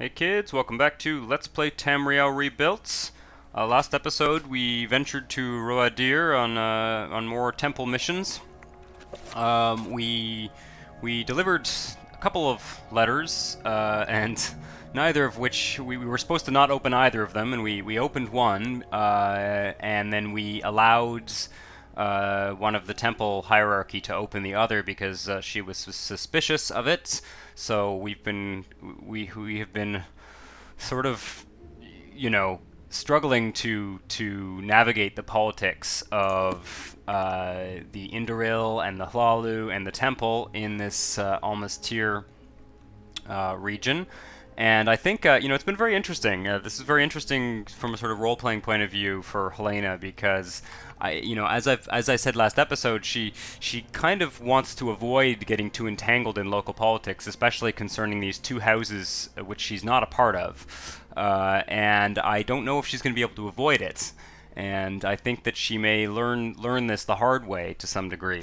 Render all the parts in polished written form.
Hey kids, welcome back to Let's Play Tamriel Rebuilt. Last episode we ventured to Roadir on more temple missions. We delivered a couple of letters, and neither of which we were supposed to not open either of them, and we opened one, and then we allowed one of the temple hierarchy to open the other because she was suspicious of it. So we have been sort of, struggling to navigate the politics of the Indoril and the Hlalu and the temple in this Almastir region. And I think, it's been very interesting. This is very interesting from a sort of role-playing point of view for Hlena because, as I said last episode, she kind of wants to avoid getting too entangled in local politics, especially concerning these two houses which she's not a part of. And I don't know if she's going to be able to avoid it. And I think that she may learn this the hard way to some degree.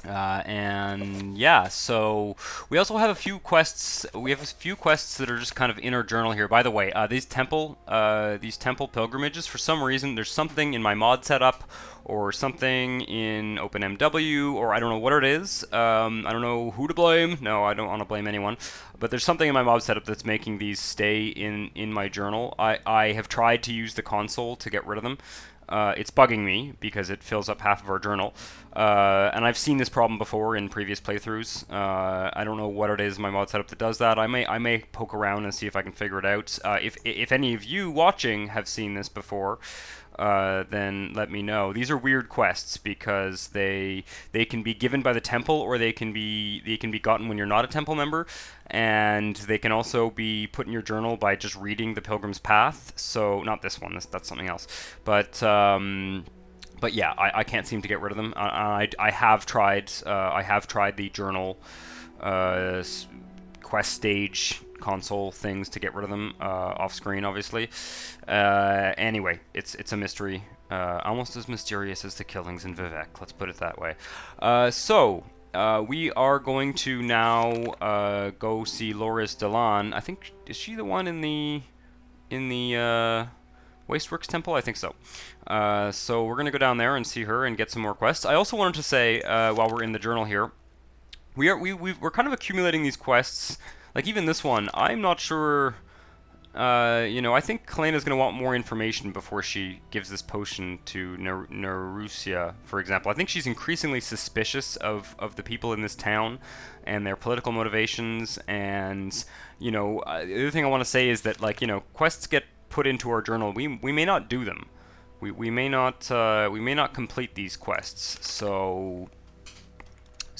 And yeah, so we also have a few quests. We have a few quests that are just kind of in our journal here. By the way, these temple pilgrimages, for some reason, there's something in my mod setup, or something in OpenMW, or I don't know what it is. I don't know who to blame. No, I don't want to blame anyone. But there's something in my mod setup that's making these stay in my journal. I have tried to use the console to get rid of them. It's bugging me because it fills up half of our journal. And I've seen this problem before in previous playthroughs. I don't know what it is in my mod setup that does that. I may poke around and see if I can figure it out. If any of you watching have seen this before, then let me know. These are weird quests because they can be given by the temple, or they can be gotten when you're not a temple member, and they can also be put in your journal by just reading the Pilgrim's Path. So not this one. That's something else. But yeah, I can't seem to get rid of them. I have tried. I have tried the journal quest stage console things to get rid of them off screen, obviously. Anyway, it's a mystery, almost as mysterious as the killings in Vivec. Let's put it that way. We are going to now go see Loris Delan. I think, is she the one in the Wasteworks Temple? I think so. So we're gonna go down there and see her and get some more quests. I also wanted to say, while we're in the journal here, we're kind of accumulating these quests. Like even this one, I'm not sure. I think Hlena's going to want more information before she gives this potion to Nerusia, for example. I think she's increasingly suspicious of the people in this town and their political motivations. And, the other thing I want to say is that, quests get put into our journal. We may not do them. We may not complete these quests.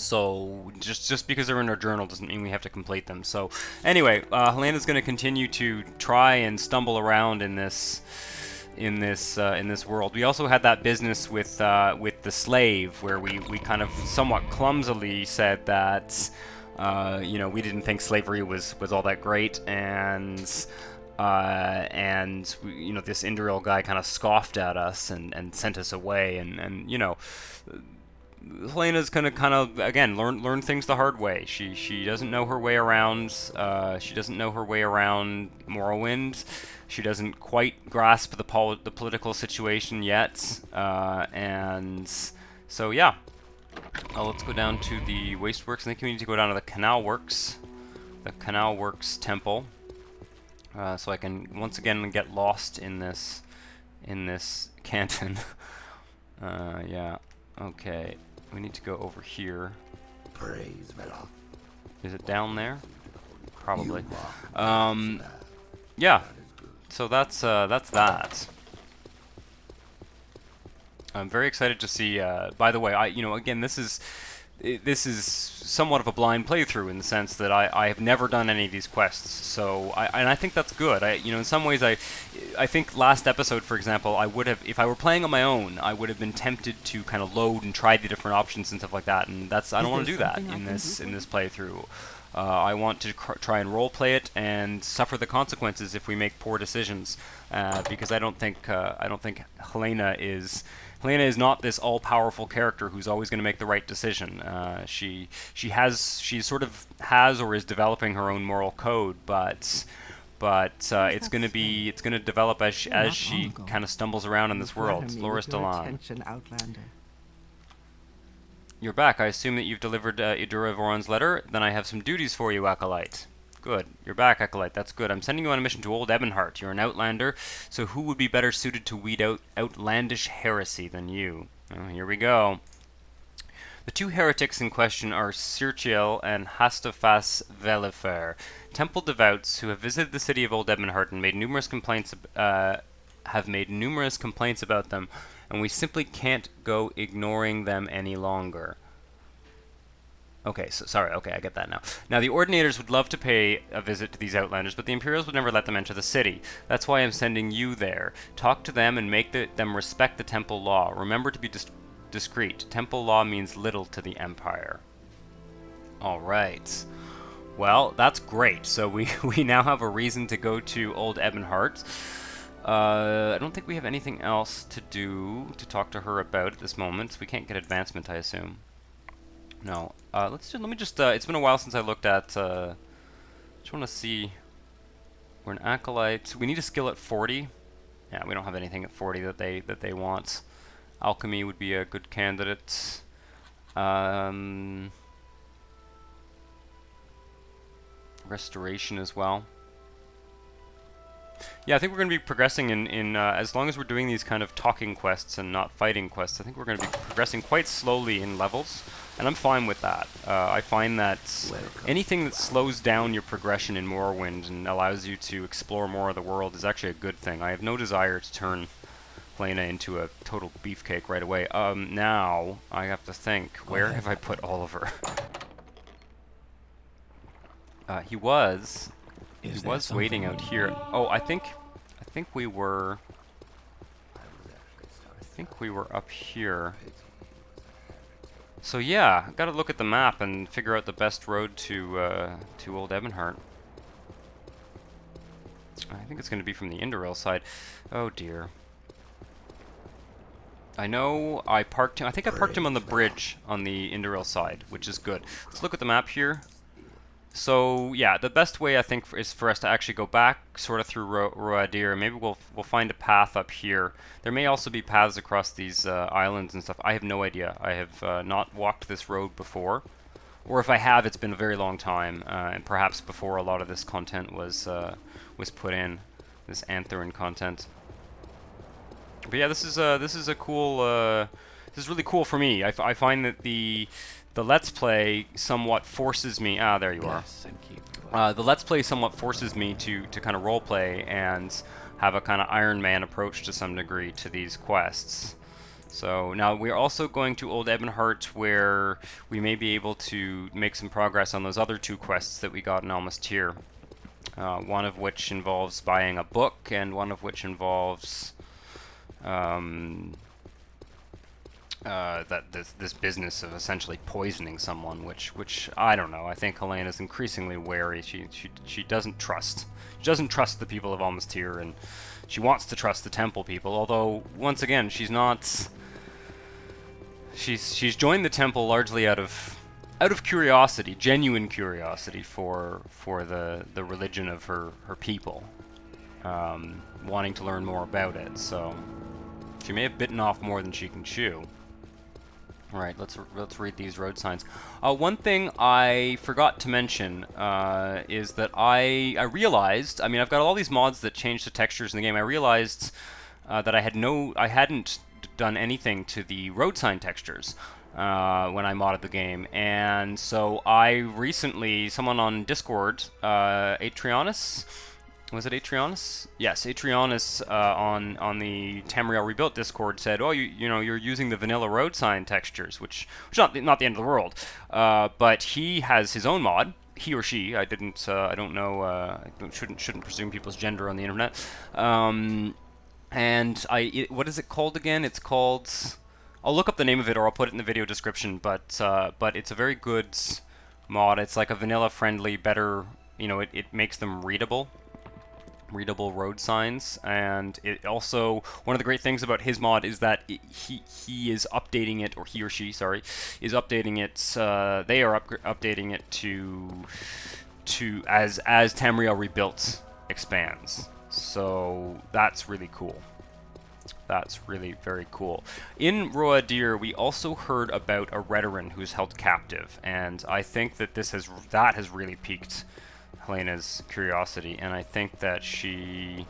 So just because they're in our journal doesn't mean we have to complete them. So anyway, Helena's going to continue to try and stumble around in this world. We also had that business with the slave, where we kind of somewhat clumsily said that we didn't think slavery was all that great, and this Indoril guy kind of scoffed at us and sent us away, and Helena's gonna kind of again learn things the hard way. She doesn't know her way around. She doesn't know her way around Morrowind. She doesn't quite grasp the political situation yet. And so yeah, let's go down to the Wasteworks. I think we need to go down to the Canal Works Temple, so I can once again get lost in this canton. Yeah. Okay. We need to go over here. Praise Vela. Is it down there? Probably. Yeah. So that's that. I'm very excited to see. By the way, again, this is somewhat of a blind playthrough in the sense that I have never done any of these quests. So I think that's good. In some ways I think last episode, for example, I would have, if I were playing on my own, I would have been tempted to kind of load and try the different options and stuff like that. And I don't want to do that in this playthrough. I want to try and role play it and suffer the consequences if we make poor decisions, because I don't think Hleena is not this all-powerful character who's always going to make the right decision. She sort of has or is developing her own moral code, but but it's gonna develop as she kind of stumbles around in this world. Loris Delan. You're back. I assume that you've delivered Idura Voron's letter. Then I have some duties for you, Acolyte. Good. You're back, Acolyte. That's good. I'm sending you on a mission to Old Ebonheart. You're an outlander, so who would be better suited to weed out outlandish heresy than you? Oh, here we go. The two heretics in question are Sirchiel and Hastafas Velifer, temple devouts who have visited the city of Old Ebonheart and made numerous complaints about them, and we simply can't go ignoring them any longer. Okay, so sorry, okay, I get that now. Now, the Ordinators would love to pay a visit to these Outlanders, but the Imperials would never let them enter the city. That's why I'm sending you there. Talk to them and make them respect the temple law. Remember to be discreet. Temple law means little to the Empire. Alright. Well, that's great. So we now have a reason to go to Old Ebonheart. I don't think we have anything else to do to talk to her about at this moment. We can't get advancement, I assume. No. Let me just. It's been a while since I looked at. Just want to see. We're an acolyte. We need a skill at 40. Yeah, we don't have anything at 40 that they want. Alchemy would be a good candidate. Restoration as well. Yeah, I think we're going to be progressing in as long as we're doing these kind of talking quests and not fighting quests, I think we're going to be progressing quite slowly in levels, and I'm fine with that. I find that anything that slows down your progression in Morrowind and allows you to explore more of the world is actually a good thing. I have no desire to turn Hlena into a total beefcake right away. Now, I have to think, where have I put Oliver? He was waiting out here. Oh, I think we were up here. So yeah, I've got to look at the map and figure out the best road to Old Ebonheart. I think it's going to be from the Indoril side. Oh dear. I know I parked him. I think I parked him on the bridge on the Indoril side, which is good. Let's look at the map here. So yeah, the best way I think is for us to actually go back sort of through Roadir. Maybe we'll find a path up here. There may also be paths across these islands and stuff. I have no idea. I have not walked this road before, or if I have, it's been a very long time, and perhaps before a lot of this content was put in, this Aanthirin content. But yeah, this is a cool. This is really cool for me. I find that the Let's Play somewhat forces me... Ah, there you are. The Let's Play somewhat forces me to kind of roleplay and have a kind of Iron Man approach to some degree to these quests. So now we're also going to Old Ebonheart, where we may be able to make some progress on those other two quests that we got in Almost Here. One of which involves buying a book, and one of which involves... this business of essentially poisoning someone, which I don't know. I think Hlena is increasingly wary. She doesn't trust. She doesn't trust the people of Almost Here, and she wants to trust the temple people. Although once again, she's not. She's joined the temple largely out of curiosity, genuine curiosity for the religion of her people, wanting to learn more about it. So she may have bitten off more than she can chew. Alright, let's read these road signs. One thing I forgot to mention is that I realized, I mean, I've got all these mods that change the textures in the game. I realized that I hadn't done anything to the road sign textures when I modded the game, and so I recently, someone on Discord, Atrionis. Was it Atrionis? Yes, Atrionis on the Tamriel Rebuilt Discord said, "Oh, you're using the vanilla road sign textures, which is not the end of the world." But he has his own mod. He or she, I don't know. I shouldn't presume people's gender on the internet. What is it called again? It's called. I'll look up the name of it, or I'll put it in the video description. But it's a very good mod. It's like a vanilla friendly, better. It makes them readable road signs, and it also, one of the great things about his mod is that he is updating it, or he or she, sorry, is updating it. They are updating it to as Tamriel Rebuilt expands. So that's really cool. That's really very cool. In Roadir, we also heard about a Redoran who's held captive, and I think that that has really piqued Helena's curiosity, and I think that she,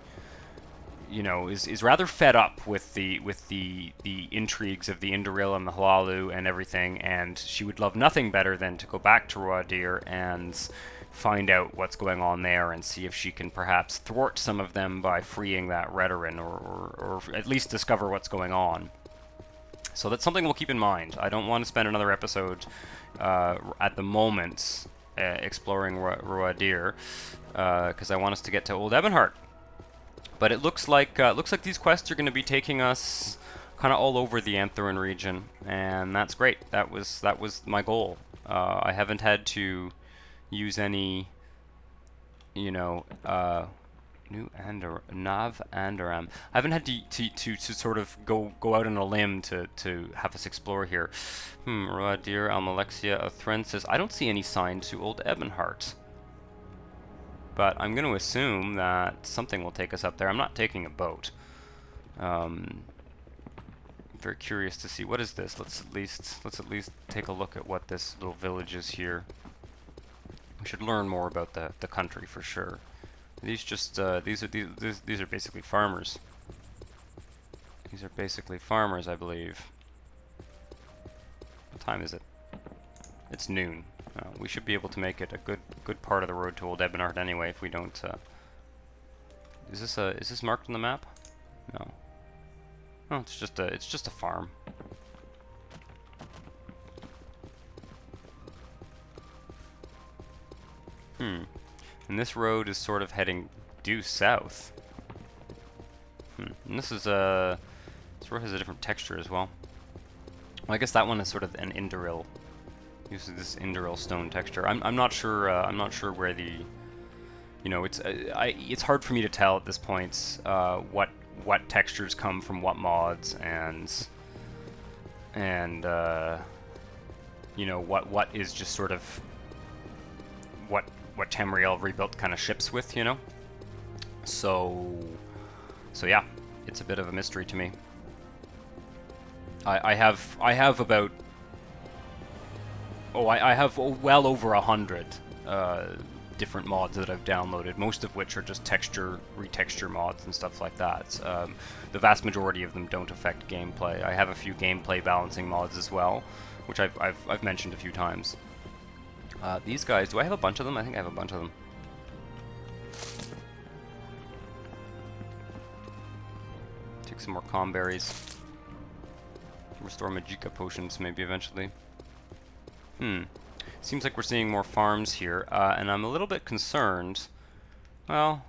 you know, is rather fed up with the intrigues of the Indoril and the Hlalu and everything, and she would love nothing better than to go back to Roadir and find out what's going on there and see if she can perhaps thwart some of them by freeing that Redoran, or at least discover what's going on. So that's something we'll keep in mind. I don't want to spend another episode at the moment exploring Roadir, because I want us to get to Old Ebonheart. But it looks like these quests are going to be taking us kind of all over the Aanthirin region, and that's great. That was my goal. I haven't had to use any, you know, Nav Andaram. I haven't had to sort of go out on a limb to have us explore here. Roadir, Almalexia, Othrensis. I don't see any sign to Old Ebonheart. But I'm going to assume that something will take us up there. I'm not taking a boat. I'm very curious to see, what is this? Let's at least take a look at what this little village is here. We should learn more about the country for sure. These just these are basically farmers. These are basically farmers, I believe. What time is it? It's noon. We should be able to make it a good part of the road to Old Ebonheart anyway. If we don't, is this marked on the map? No. Oh, it's just a farm. And this road is sort of heading due south. And this road has a different texture as well. Well, I guess that one is sort of an Indoril. Uses this Indoril stone texture. I'm not sure. I'm not sure where the, you know, it's hard for me to tell at this point what textures come from what mods, and you know, what is just sort of what Tamriel Rebuilt kind of ships with, you know. So yeah, it's a bit of a mystery to me. I have about, I have well over 100 different mods that I've downloaded, most of which are just retexture mods and stuff like that. The vast majority of them don't affect gameplay. I have a few gameplay balancing mods as well, which I've mentioned a few times. These guys, do I have a bunch of them? I think I have a bunch of them. Take some more calm berries. Restore Magicka potions maybe eventually. Seems like we're seeing more farms here, and I'm a little bit concerned. Well,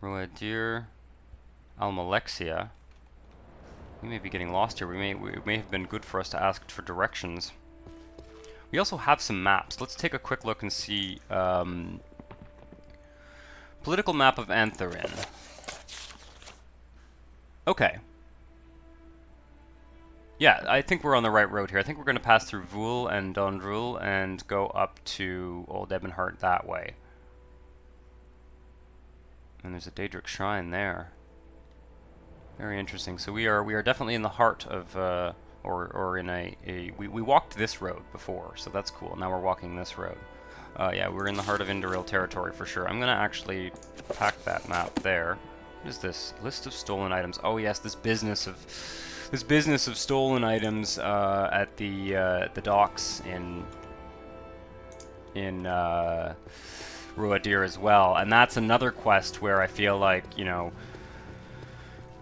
Roadir, Almalexia. We may be getting lost here. It may have been good for us to ask for directions. We also have some maps. Let's take a quick look and see. Political map of Aanthirin. Okay. Yeah, I think we're on the right road here. I think we're going to pass through Vhul and Dondrul and go up to Old Ebonheart that way. And there's a Dahrk shrine there. Very interesting. So we are definitely in the heart of, or in we walked this road before, so that's cool. Now we're walking this road. Yeah, we're in the heart of Indoril territory for sure. I'm gonna actually pack that map there. What is this? List of stolen items. Oh yes, this business of stolen items at the docks in Roadir as well, and that's another quest where I feel like, you know,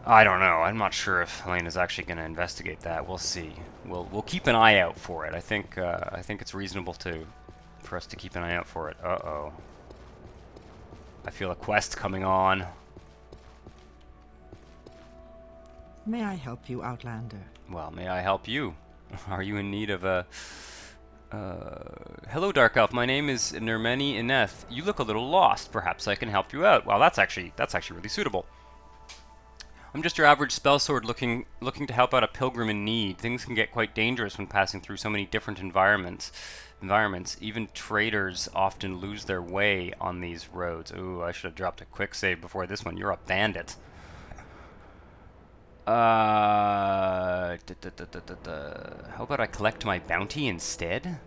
I don't know. I'm not sure if Helena's actually going to investigate that. We'll see. We'll keep an eye out for it. I think it's reasonable for us to keep an eye out for it. Uh-oh. I feel a quest coming on. May I help you, Outlander? Well, may I help you? Are you in need of a... hello, Dark Elf. My name is Nermeni Ineth. You look a little lost. Perhaps I can help you out. Well, that's actually really suitable. I'm just your average spellsword looking to help out a pilgrim in need. Things can get quite dangerous when passing through so many different environments. environments. Even traders often lose their way on these roads. Ooh, I should have dropped a quick save before this one. You're a bandit. How about I collect my bounty instead?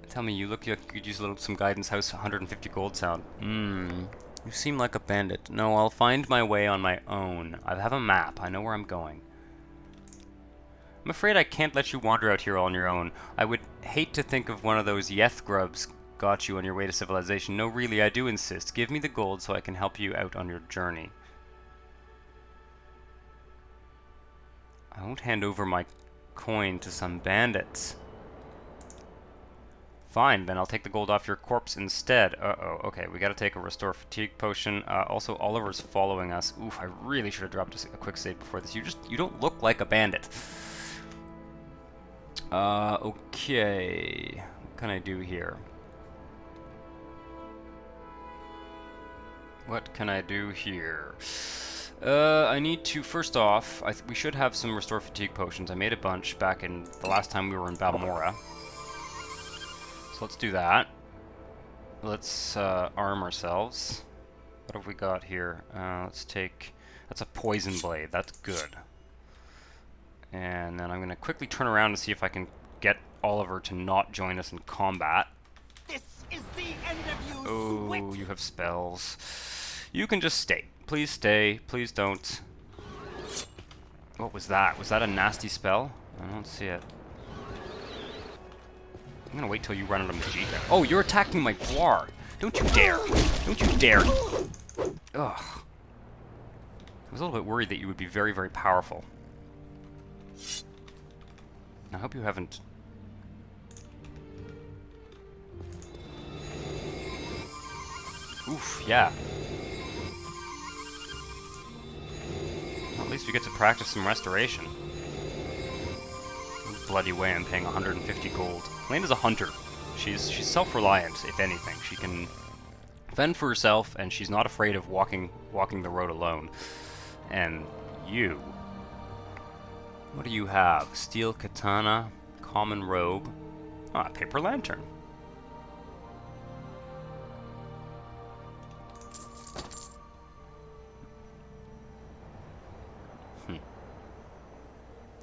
Tell me, you look like you could use some guidance. House 150 gold sound. You seem like a bandit. No, I'll find my way on my own. I have a map. I know where I'm going. I'm afraid I can't let you wander out here on your own. I would hate to think of one of those Yeth grubs got you on your way to civilization. No, really, I do insist. Give me the gold so I can help you out on your journey. I won't hand over my coin to some bandits. Fine, then I'll take the gold off your corpse instead. Uh-oh, okay, we gotta take a restore fatigue potion. Also, Oliver's following us. Oof, I really should have dropped a quick save before this. You don't look like a bandit. Okay. What can I do here? What can I do here? I need to, first off, we should have some restore fatigue potions. I made a bunch back in the last time we were in Balmora. So let's do that. Let's arm ourselves. What have we got here? Let's take... That's a poison blade. That's good. And then I'm going to quickly turn around to see if I can get Oliver to not join us in combat. This is the end of you, Oh, Swit. you have spells. You can just stay. Please stay. Please don't. What was that? Was that a nasty spell? I don't see it. I'm gonna wait till you run out of Majika. Oh, you're attacking my Guar! Don't you dare! Don't you dare! Ugh. I was a little bit worried that you would be very, very powerful. I hope you haven't... Oof, yeah. Well, at least we get to practice some restoration. Bloody way I'm paying 150 gold. Hlena's a hunter. She's self-reliant, if anything. She can fend for herself, and she's not afraid of walking the road alone. And you... What do you have? Steel katana, common robe, paper lantern.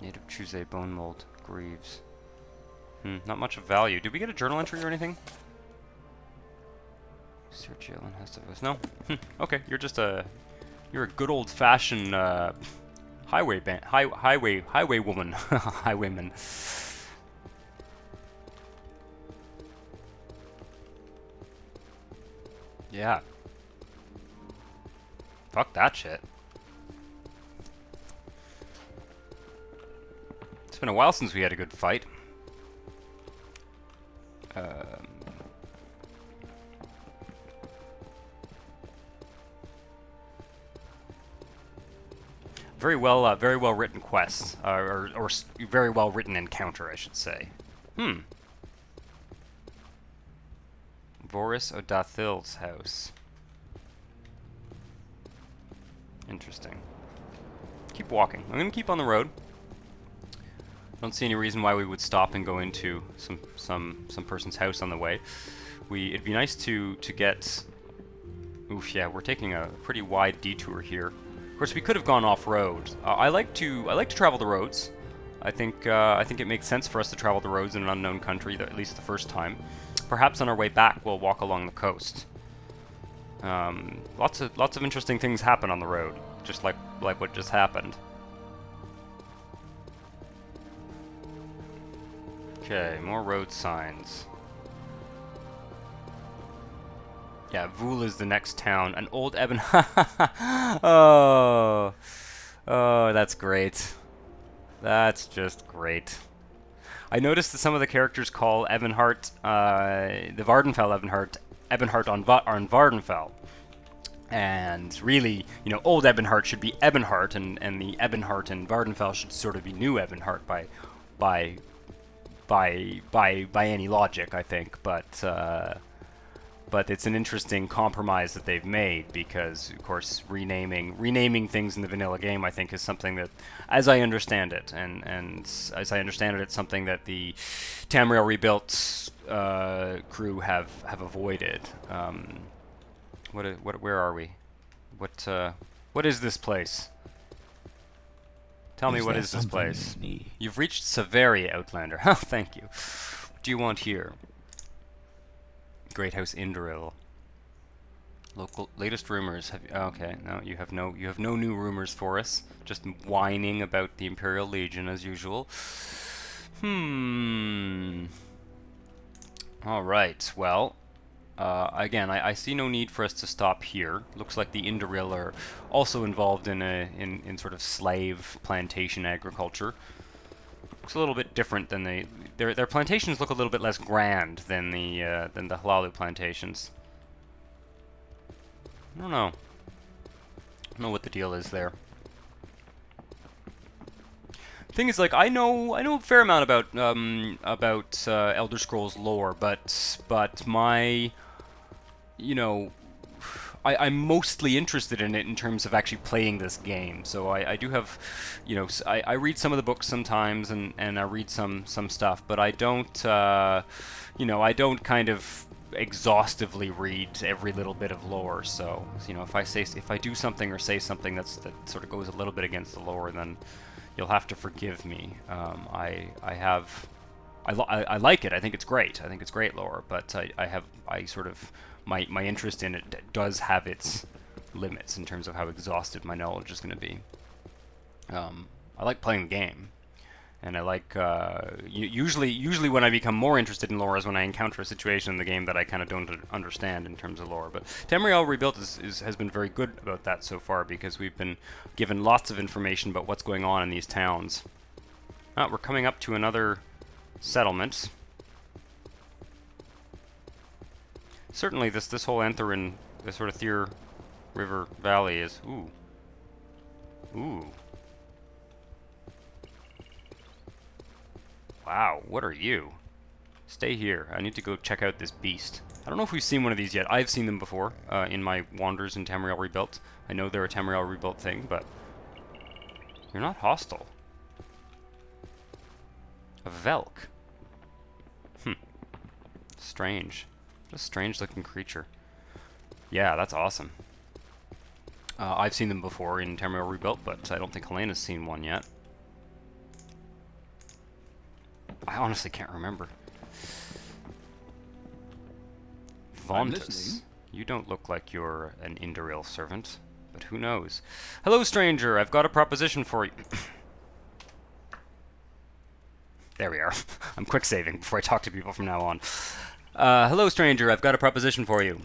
Native Chuse, bone mold, greaves. Not much of value. Did we get a journal entry or anything? Search Jalen has to voice. No? Okay, you're just you're a good old-fashioned highway woman. Highwayman. Yeah. Fuck that shit. It's been a while since we had a good fight. Very well written quests, or very well written encounter, I should say. Voris Odathil's house. Interesting. Keep walking. I'm gonna keep on the road. I don't see any reason why we would stop and go into some person's house on the way. It'd be nice to get. Oof, yeah, we're taking a pretty wide detour here. Of course, we could have gone off-road. I like to travel the roads. I think it makes sense for us to travel the roads in an unknown country, at least the first time. Perhaps on our way back, we'll walk along the coast. Lots of interesting things happen on the road, just like what just happened. Okay, more road signs. Yeah, Vhul is the next town. An Old Ebonheart. Oh, that's great. That's just great. I noticed that some of the characters call Ebonheart, the Vardenfell Ebonheart on Vardenfell. And really, you know, Old Ebonheart should be Ebonheart, and the Ebonheart in Vardenfell should sort of be New Ebonheart by any logic, I think. But but it's an interesting compromise that they've made because, of course, renaming things in the vanilla game, I think, is something that, as I understand it, and as I understand it, it's something that the Tamriel Rebuilt crew have avoided. Where are we? What is this place? Tell me, what is this place? You've reached Saveri, Outlander. Oh, thank you. What do you want here? Great House Indoril. Local latest rumors. Okay, no, you have no new rumors for us. Just whining about the Imperial Legion as usual. All right. Well, again, I see no need for us to stop here. Looks like the Indoril are also involved in sort of slave plantation agriculture. Looks a little bit different than their plantations look a little bit less grand than the Hlalu plantations. I don't know what the deal is there. Thing is, like, I know a fair amount about Elder Scrolls lore, but my, you know, I'm mostly interested in it in terms of actually playing this game. So I do have, you know, I read some of the books sometimes, and I read some stuff, but I don't, you know, I don't kind of exhaustively read every little bit of lore. So, you know, if I do something or say something that sort of goes a little bit against the lore, then you'll have to forgive me. I like it. I think it's great. I think it's great lore, but I sort of my interest in it does have its limits in terms of how exhausted my knowledge is going to be. I like playing the game, and I like usually when I become more interested in lore is when I encounter a situation in the game that I kind of don't understand in terms of lore. But Tamriel Rebuilt has been very good about that so far, because we've been given lots of information about what's going on in these towns. We're coming up to another settlement. Certainly, this whole Aanthirin, this sort of Thir River Valley is ooh. Wow, what are you? Stay here. I need to go check out this beast. I don't know if we've seen one of these yet. I've seen them before in my wanders in Tamriel Rebuilt. I know they're a Tamriel Rebuilt thing, but you're not hostile. A Velk. Strange. What a strange-looking creature. Yeah, that's awesome. I've seen them before in Tamriel Rebuilt, but I don't think Helena's seen one yet. I honestly can't remember. Vontus. You don't look like you're an Indoril servant, but who knows? Hello, stranger. I've got a proposition for you. There we are. I'm quick saving before I talk to people from now on. Hello, stranger. I've got a proposition for you.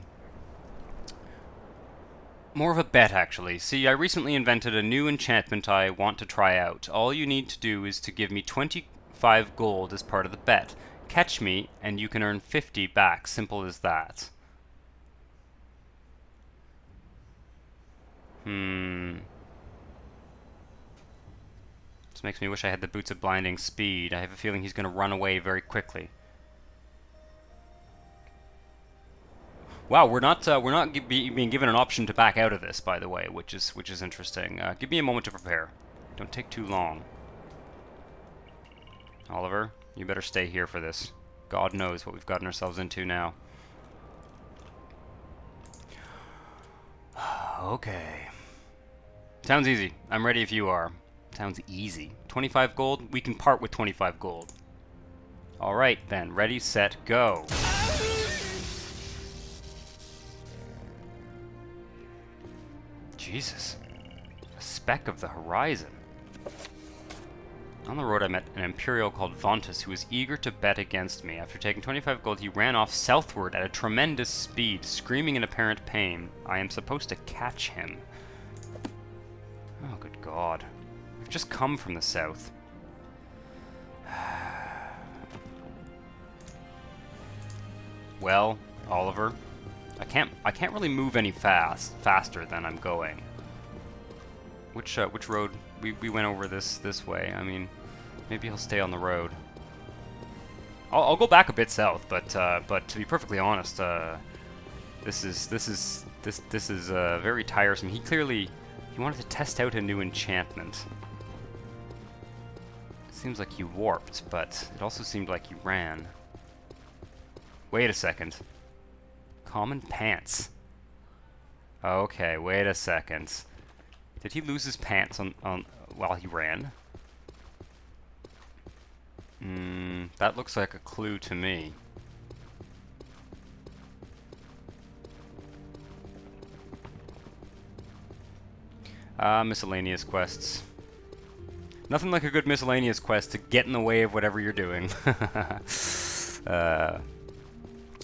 More of a bet, actually. See, I recently invented a new enchantment I want to try out. All you need to do is to give me 25 gold as part of the bet. Catch me, and you can earn 50 back. Simple as that. This makes me wish I had the boots of blinding speed. I have a feeling he's going to run away very quickly. Wow, we're not being given an option to back out of this, by the way, which is interesting. Give me a moment to prepare. Don't take too long. Oliver, you better stay here for this. God knows what we've gotten ourselves into now. Okay. Sounds easy. I'm ready if you are. Sounds easy. 25 gold? We can part with 25 gold. Alright then. Ready, set, go. Jesus. A speck of the horizon. On the road I met an Imperial called Vontus who was eager to bet against me. After taking 25 gold, he ran off southward at a tremendous speed, screaming in apparent pain. I am supposed to catch him. Oh, good God. We've just come from the south. Well, Oliver, I can't really move any faster than I'm going. Which road? We went over this way. I mean, maybe he'll stay on the road. I'll go back a bit south, but to be perfectly honest, This is very tiresome. He wanted to test out a new enchantment. It seems like he warped, but it also seemed like he ran. Wait a second. Common pants. Okay, wait a second. Did he lose his pants on while he ran? That looks like a clue to me. Miscellaneous quests. Nothing like a good miscellaneous quest to get in the way of whatever you're doing.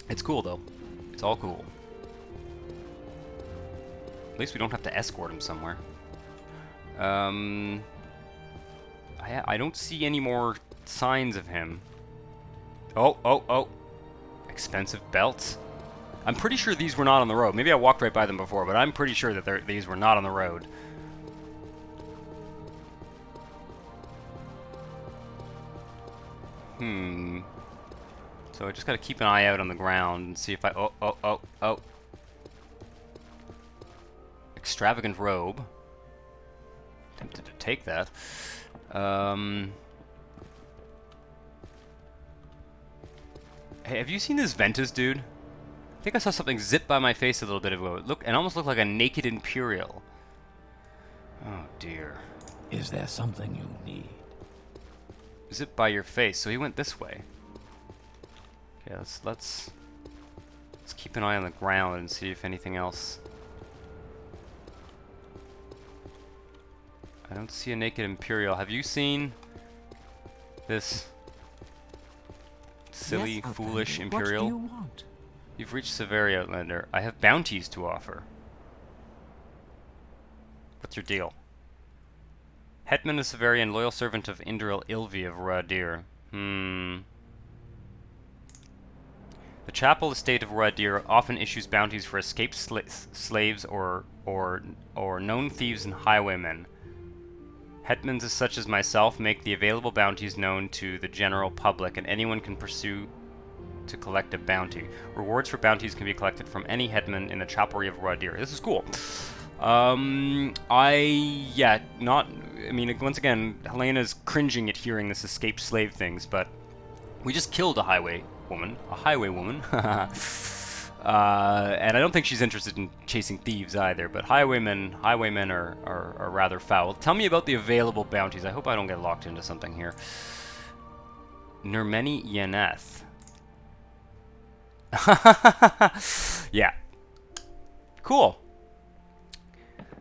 It's cool though. It's all cool. At least we don't have to escort him somewhere. I don't see any more signs of him. Oh. Expensive belts. I'm pretty sure these were not on the road. Maybe I walked right by them before, but I'm pretty sure that these were not on the road. So I just gotta keep an eye out on the ground and see if I... Oh. Extravagant robe. Tempted to take that. Hey, have you seen this Ventus dude? I think I saw something zip by my face a little bit ago. It almost looked like a naked Imperial. Oh dear. Is there something you need? Zip by your face, so he went this way. Okay, let's keep an eye on the ground and see if anything else. I don't see a naked Imperial. Have you seen this silly, Yes, foolish Outlander. Imperial? What do you want? You've reached Saveri, Outlander. I have bounties to offer. What's your deal? Hetman of Saveri and loyal servant of Indril Ilvi of Ruadir. The chapel estate of Ruadir often issues bounties for escaped slaves or known thieves and highwaymen. Hetmans such as myself make the available bounties known to the general public, and anyone can pursue to collect a bounty. Rewards for bounties can be collected from any hetman in the chapelry of Ruadir. This is cool. I mean, once again, Helena's cringing at hearing this escaped slave things, but we just killed a highway woman. And I don't think she's interested in chasing thieves either, but highwaymen are rather foul. Tell me about the available bounties. I hope I don't get locked into something here. Nurmeni Yeneth. Yeah. Cool.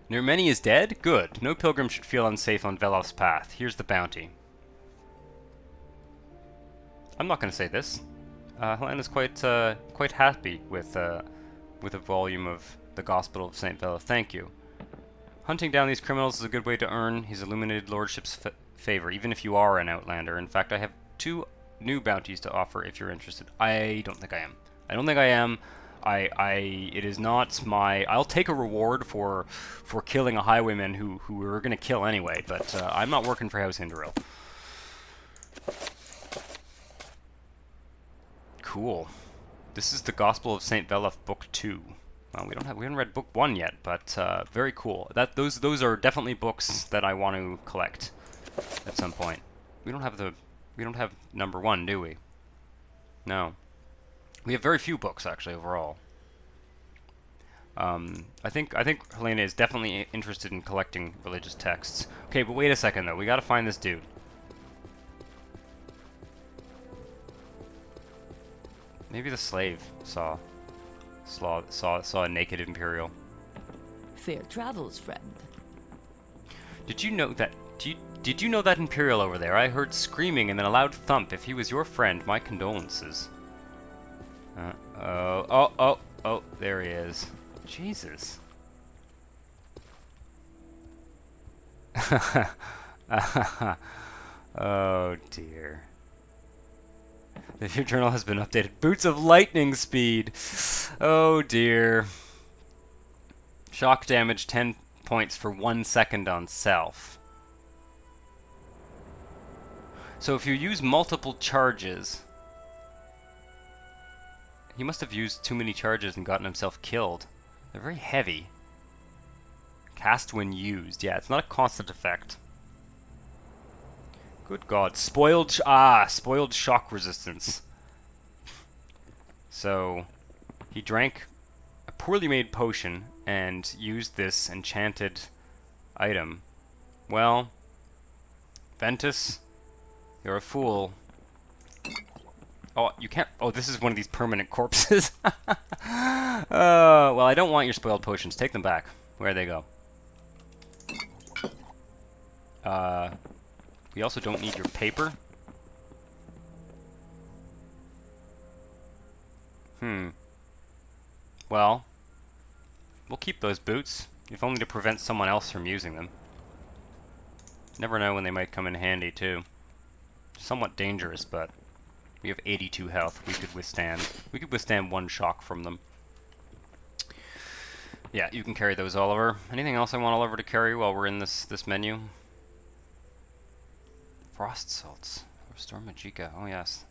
Nurmeni is dead? Good. No pilgrim should feel unsafe on Velof's path. Here's the bounty. I'm not going to say this. Helena's quite happy with a volume of the Gospel of St. Velof. Thank you. Hunting down these criminals is a good way to earn his illuminated lordship's favor, even if you are an outlander. In fact, I have 2 new bounties to offer if you're interested. I don't think I am. It is not my... I'll take a reward for killing a highwayman who we were going to kill anyway, but I'm not working for House Indril. Cool. This is the Gospel of St. Velof, Book 2. Well, we haven't read Book 1 yet, but very cool. Those are definitely books that I want to collect at some point. We don't have number 1, do we? No. We have very few books actually overall. I think Hlena is definitely interested in collecting religious texts. Okay, but wait a second though. We got to find this dude. Maybe the slave saw a naked Imperial. Fair travels, friend. Did you know that? Did you know that Imperial over there? I heard screaming and then a loud thump. If he was your friend, my condolences. Oh, there he is. Jesus. Oh dear. The view journal has been updated. Boots of lightning speed. Oh dear. Shock damage 10 points for 1 second on self. So if you use multiple charges, He must have used too many charges and gotten himself killed. They're very heavy. Cast when used. Yeah, it's not a constant effect. Good God. Spoiled shock resistance. So, he drank a poorly made potion and used this enchanted item. Well, Ventus, you're a fool. Oh, you can't... Oh, this is one of these permanent corpses. Well, I don't want your spoiled potions. Take them back. Where'd they go? We also don't need your paper. Well, we'll keep those boots, if only to prevent someone else from using them. Never know when they might come in handy, too. Somewhat dangerous, but we have 82 health. We could withstand one shock from them. Yeah, you can carry those, Oliver. Anything else I want Oliver to carry while we're in this menu? Frost salts. Restore Magicka. Oh, yes.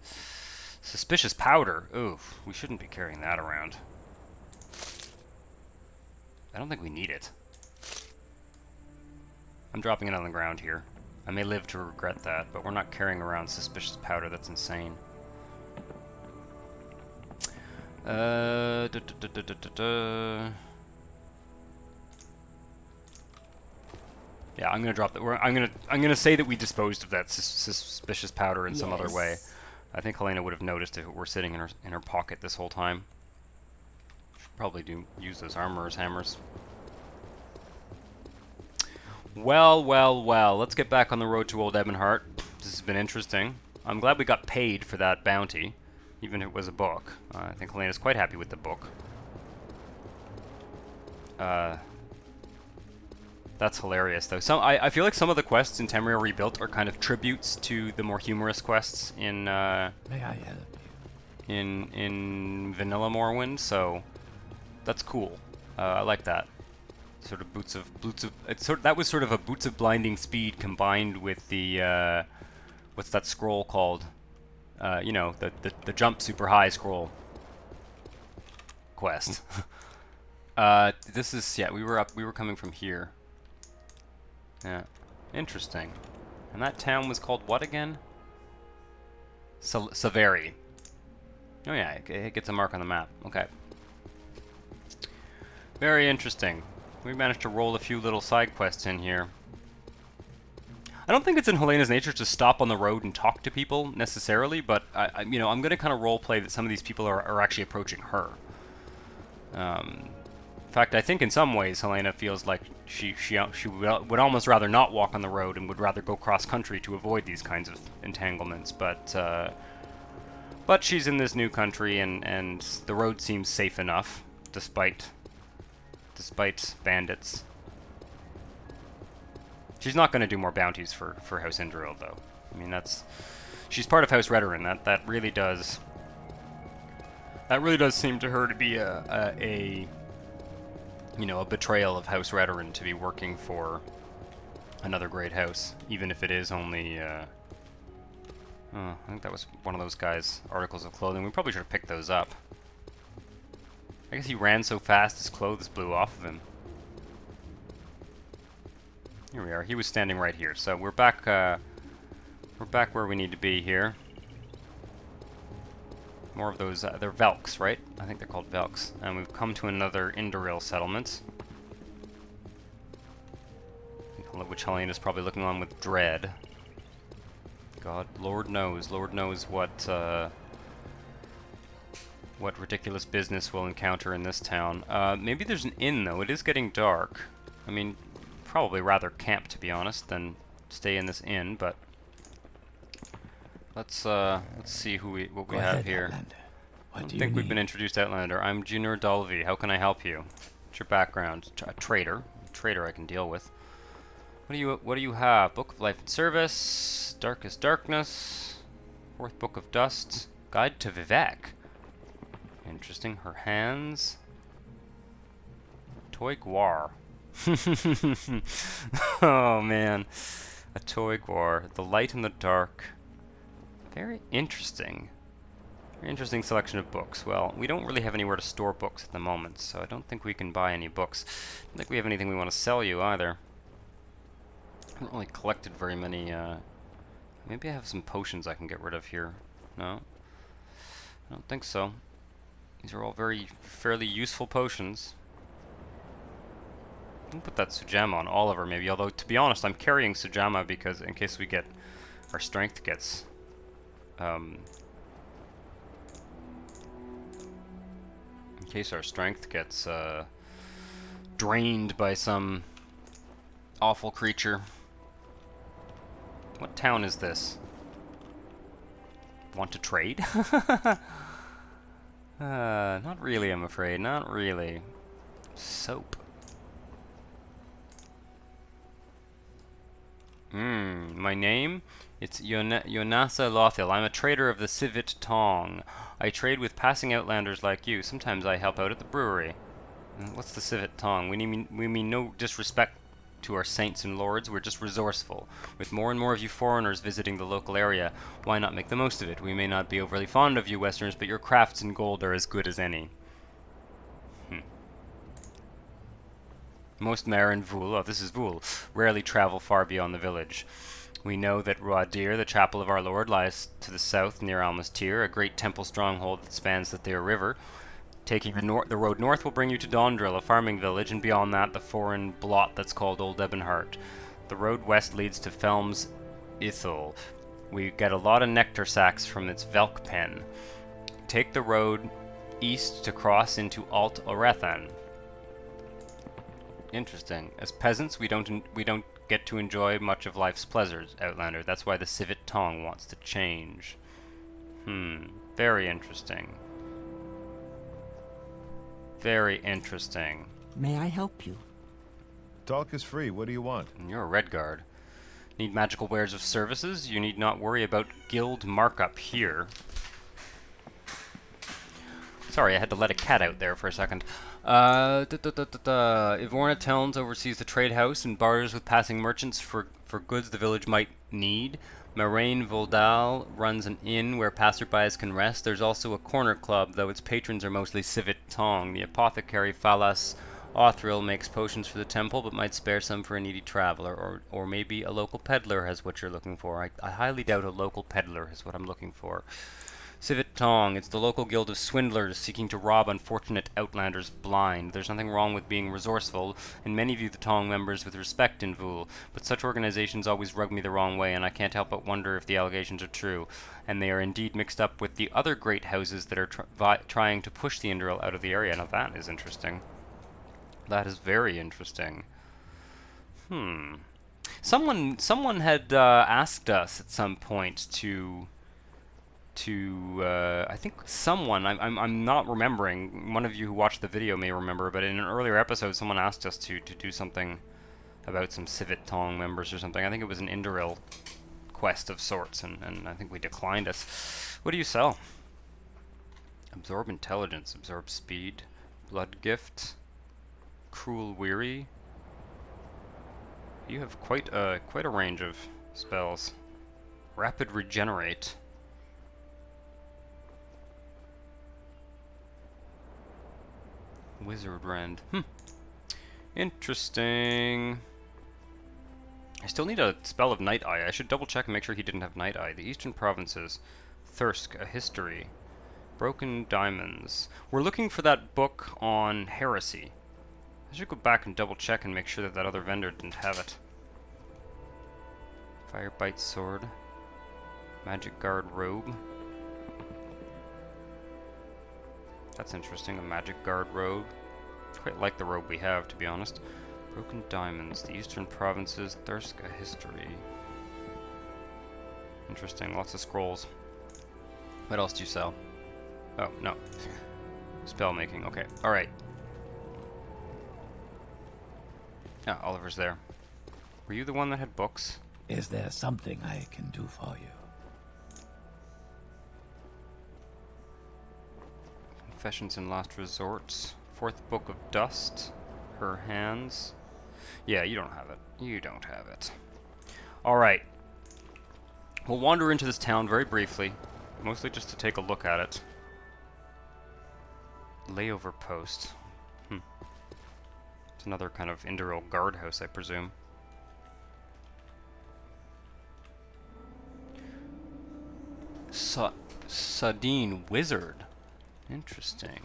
Suspicious powder. Ooh, we shouldn't be carrying that around. I don't think we need it. I'm dropping it on the ground here. I may live to regret that, but we're not carrying around suspicious powder. That's insane. Yeah, I'm gonna drop that. I'm gonna say that we disposed of that suspicious powder in some other way. I think Hlena would have noticed if it were sitting in her pocket this whole time. Should probably use those armorer's hammers. Well, well, well. Let's get back on the road to Old Ebonheart. This has been interesting. I'm glad we got paid for that bounty, even if it was a book. I think Helena's quite happy with the book. That's hilarious, though. I feel like some of the quests in Tamriel Rebuilt are kind of tributes to the more humorous quests in May I help you? in vanilla Morrowind. So that's cool. I like that. Sort of that was sort of a boots of blinding speed combined with the what's that scroll called? You know, the jump super high scroll quest. This is, yeah, we were coming from here. Yeah, interesting. And that town was called what again? Saveri. Oh yeah, it gets a mark on the map. Okay. Very interesting. We managed to roll a few little side quests in here. I don't think it's in Helena's nature to stop on the road and talk to people necessarily, but you know, I'm going to kind of roleplay that some of these people are actually approaching her. In fact, I think in some ways Hlena feels like she would almost rather not walk on the road and would rather go cross country to avoid these kinds of entanglements. But she's in this new country, and the road seems safe enough, despite bandits. She's not going to do more bounties for House Indril, though. I mean, she's part of House Redoran. That really does seem to her to be a you know, a betrayal of House Redoran to be working for another great house, even if it is only oh, I think that was one of those guys' articles of clothing. We probably should have picked those up. I guess he ran so fast his clothes blew off of him. Here we are. He was standing right here. So we're back where we need to be here. More of those, they're Velks, right? I think they're called Velks. And we've come to another Indoril settlement, which Helene is probably looking on with dread. God, Lord knows what ridiculous business we'll encounter in this town. Maybe there's an inn, though. It is getting dark. I mean, probably rather camp, to be honest, than stay in this inn, but let's see what we have here. I don't think we've been introduced to Outlander. I'm Junior Dalvi. How can I help you? What's your background? A trader. A trader I can deal with. What do you have? Book of Life and Service, Darkest Darkness, Fourth Book of Dust, Guide to Vivek. Interesting. Her hands. Toy Guar. Oh man, a toy Guar. The light and the dark. Very interesting. Interesting selection of books. Well, we don't really have anywhere to store books at the moment, so I don't think we can buy any books. I don't think we have anything we want to sell you either. I haven't really collected very many, maybe I have some potions I can get rid of here. No? I don't think so. These are all fairly useful potions. I'll put that Sujamma on Oliver maybe, although to be honest, I'm carrying Sujamma because in case we get, our strength gets, in case our strength gets drained by some awful creature. What town is this? Want to trade? Not really, I'm afraid. Not really. Soap. My name? It's Yonasa Lothil. I'm a trader of the Civet Tong. I trade with passing outlanders like you. Sometimes I help out at the brewery. What's the Civet Tong? We mean no disrespect to our saints and lords. We're just resourceful. With more and more of you foreigners visiting the local area, why not make the most of it? We may not be overly fond of you Westerners, but your crafts in gold are as good as any. Most Mare and Vhul, oh this is Vhul, rarely travel far beyond the village. We know that Ruadir, the chapel of our lord, lies to the south near Almastir, a great temple stronghold that spans the Thayer River. Taking the road north will bring you to Dondrill, a farming village, and beyond that, the foreign blot that's called Old Ebonheart. The road west leads to Felm's Ithil. We get a lot of nectar sacks from its Velk pen. Take the road east to cross into Alt Orethan. Interesting. As peasants, we don't get to enjoy much of life's pleasures, Outlander. That's why the Civet Tong wants to change. Very interesting. Very interesting. May I help you? Talk is free. What do you want? You're a Redguard. Need magical wares of services? You need not worry about guild markup here. Sorry, I had to let a cat out there for a second. Ivorna Telns oversees the trade house and barters with passing merchants for goods the village might need. Moraine Voldal runs an inn where passerbys can rest. There's also a corner club, though its patrons are mostly Civet Tong. The apothecary Falas Othril makes potions for the temple, but might spare some for a needy traveler, or maybe a local peddler has what you're looking for. I highly doubt a local peddler is what I'm looking for. Civet Tong, it's the local guild of swindlers seeking to rob unfortunate outlanders blind. There's nothing wrong with being resourceful, and many view the Tong members with respect in Vhul, but such organizations always rub me the wrong way, and I can't help but wonder if the allegations are true, and they are indeed mixed up with the other great houses that are trying to push the Indril out of the area. Now that is interesting. That is very interesting. Someone had asked us at some point to I think someone, I'm not remembering, one of you who watched the video may remember, but in an earlier episode someone asked us to do something about some Civet Tong members or something. I think it was an Indoril quest of sorts, and I think we declined us. What do you sell? Absorb intelligence, absorb speed, blood gift, cruel weary. You have quite a range of spells. Rapid regenerate. Wizard Rend. Interesting. I still need a spell of Night Eye. I should double check and make sure he didn't have Night Eye. The Eastern Provinces. Thirsk, a history. Broken Diamonds. We're looking for that book on heresy. I should go back and double check and make sure that that other vendor didn't have it. Firebite Sword. Magic Guard Robe. That's interesting, a Magic Guard robe. Quite like the robe we have, to be honest. Broken Diamonds, the Eastern Provinces, Thirsk, a history. Interesting, lots of scrolls. What else do you sell? Oh, no. Spell making, okay. Alright. Ah, Oliver's there. Were you the one that had books? Is there something I can do for you? Confessions and Last Resorts. Fourth Book of Dust. Her Hands. Yeah, you don't have it. You don't have it. Alright. We'll wander into this town very briefly. Mostly just to take a look at it. Layover post. It's another kind of Indoril guardhouse, I presume. Sardine Wizard. Interesting.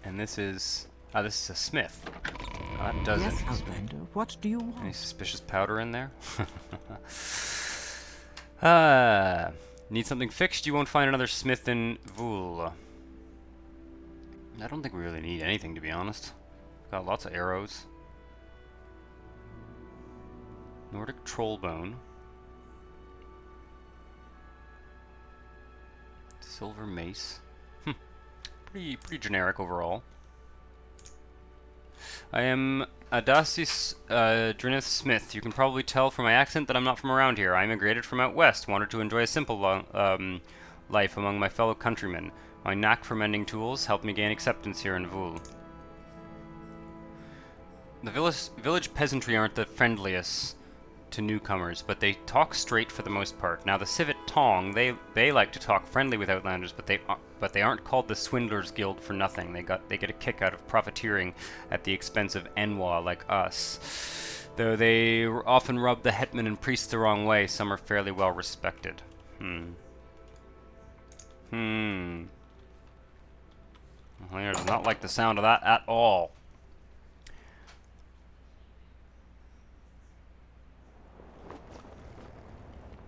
And this is a smith. Oh, that does Yes, it. Outlander. What do you Any want? suspicious powder in there? Need something fixed? You won't find another smith in Vhul. I don't think we really need anything, to be honest. Got lots of arrows. Nordic trollbone. Silver mace. Pretty generic overall. I am Adasis Drinith Smith. You can probably tell from my accent that I'm not from around here. I immigrated from out west, wanted to enjoy a simple life among my fellow countrymen. My knack for mending tools helped me gain acceptance here in Vhul. The village peasantry aren't the friendliest to newcomers, but they talk straight for the most part. Now the Civet Tong, they like to talk friendly with outlanders, but they aren't called the Swindlers Guild for nothing. They get a kick out of profiteering at the expense of Enwa like us. Though they often rub the hetman and priests the wrong way, some are fairly well respected. Hlena does not like the sound of that at all.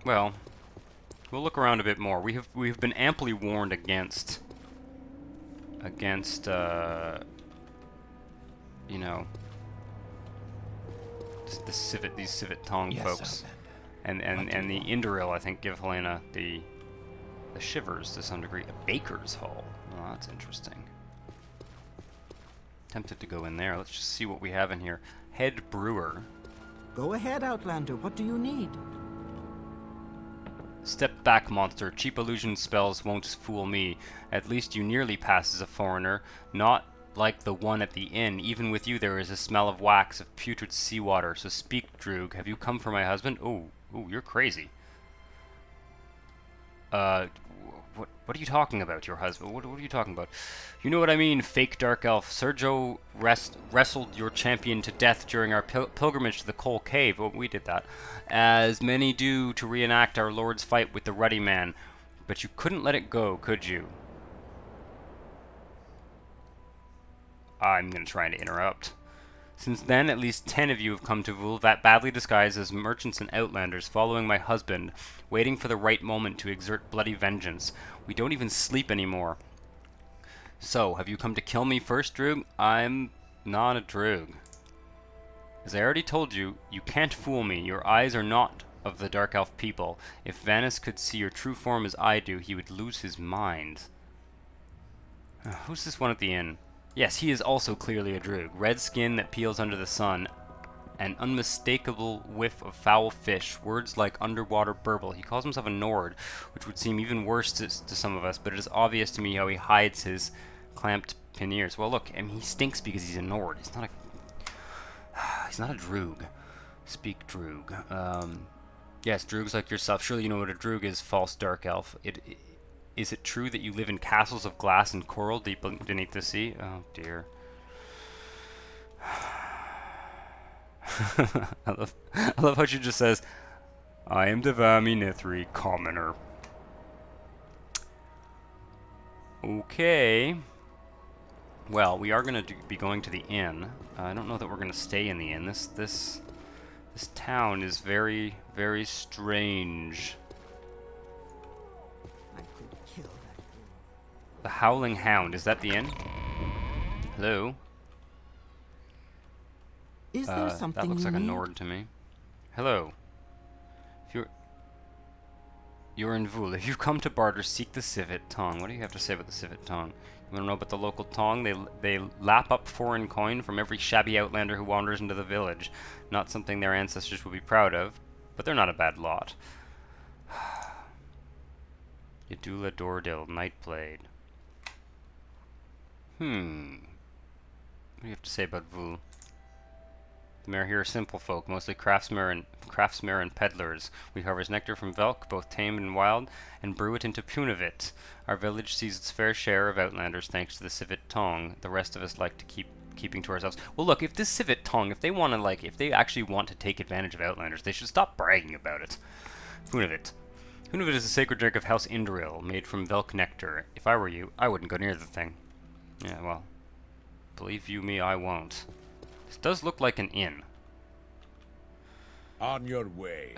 Well, we'll look around a bit more. We have been amply warned against you know, these Civet Tong Yes, folks, Outlander. and the Indoril, I think, give Hlena the shivers to some degree. A baker's hall. Oh, that's interesting. Tempted to go in there. Let's just see what we have in here. Head brewer. Go ahead, Outlander. What do you need? Step back, monster. Cheap illusion spells won't fool me. At least you nearly pass as a foreigner. Not like the one at the inn. Even with you there is a smell of wax, of putrid seawater. So speak, Droog. Have you come for my husband? Oh, you're crazy. What are you talking about, your husband? What are you talking about? You know what I mean, fake dark elf. Sergio wrestled your champion to death during our pilgrimage to the Coal Cave. Well, we did that. As many do to reenact our Lord's fight with the Ruddy Man. But you couldn't let it go, could you? I'm going to try to interrupt. Since then, at least 10 of you have come to Vhul, that badly disguised as merchants and outlanders, following my husband, waiting for the right moment to exert bloody vengeance. We don't even sleep anymore. So, have you come to kill me first, Droog? I'm not a Droog. As I already told you, you can't fool me. Your eyes are not of the Dark Elf people. If Vanus could see your true form as I do, he would lose his mind. Who's this one at the inn? Yes, he is also clearly a Droog. Red skin that peels under the sun. An unmistakable whiff of foul fish. Words like underwater burble. He calls himself a Nord, which would seem even worse to some of us, but it is obvious to me how he hides his clamped panniers. Well, look, I mean, he stinks because he's a Nord. He's not a Droog. Speak, Droog. Yes, Droogs like yourself. Surely you know what a Droog is, false dark elf. Is it true that you live in castles of glass and coral deep beneath the sea? Oh, dear. I love how she just says, I am Devami Nithri, commoner. Okay. Well, we are going to be going to the inn. I don't know that we're going to stay in the inn. This town is very, very strange. I could kill that fool. The Howling Hound, is that the inn? Hello? Is there something that looks you like a need? Nord to me. Hello. If you're in Vhul. If you've come to barter, seek the Civet Tong. What do you have to say about the Civet Tong? You want to know about the local Tong? They lap up foreign coin from every shabby outlander who wanders into the village. Not something their ancestors would be proud of, but they're not a bad lot. Yadula Dordil, Nightblade. What do you have to say about Vhul? The Mare here are simple folk, mostly craftsmen and peddlers. We harvest nectar from Velk, both tame and wild, and brew it into punavit. Our village sees its fair share of outlanders thanks to the civet tong. The rest of us like to keeping to ourselves. Well, look, if this civet tong, if they actually want to take advantage of outlanders, they should stop bragging about it. Punavit. Punavit is a sacred drink of House Indril, made from Velk nectar. If I were you, I wouldn't go near the thing. Yeah, well, believe you me, I won't. This does look like an inn. On your way.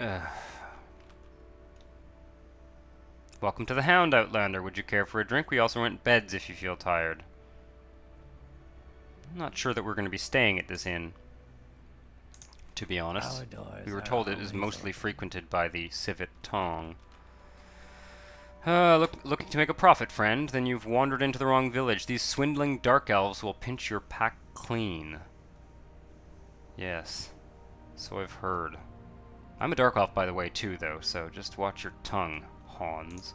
Welcome to the Hound, Outlander. Would you care for a drink? We also rent beds if you feel tired. I'm not sure that we're going to be staying at this inn, to be honest. We were told it is mostly frequented by the civet tong. Looking to make a profit, friend? Then you've wandered into the wrong village. These swindling dark elves will pinch your pack clean. Yes, so I've heard. I'm a dark elf, by the way, too, though, so just watch your tongue, Hans.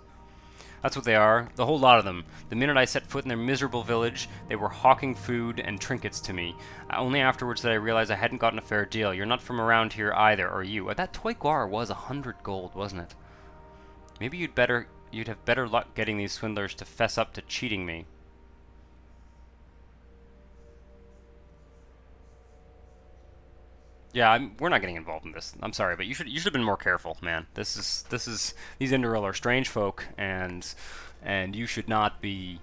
That's what they are, the whole lot of them. The minute I set foot in their miserable village, they were hawking food and trinkets to me. Only afterwards did I realize I hadn't gotten a fair deal. You're not from around here either, are you? That toy Guar was 100 gold, wasn't it? Maybe you'd have better luck getting these swindlers to fess up to cheating me. Yeah, we're not getting involved in this. I'm sorry, but you should have been more careful, man. These Indoril are strange folk, and you should not be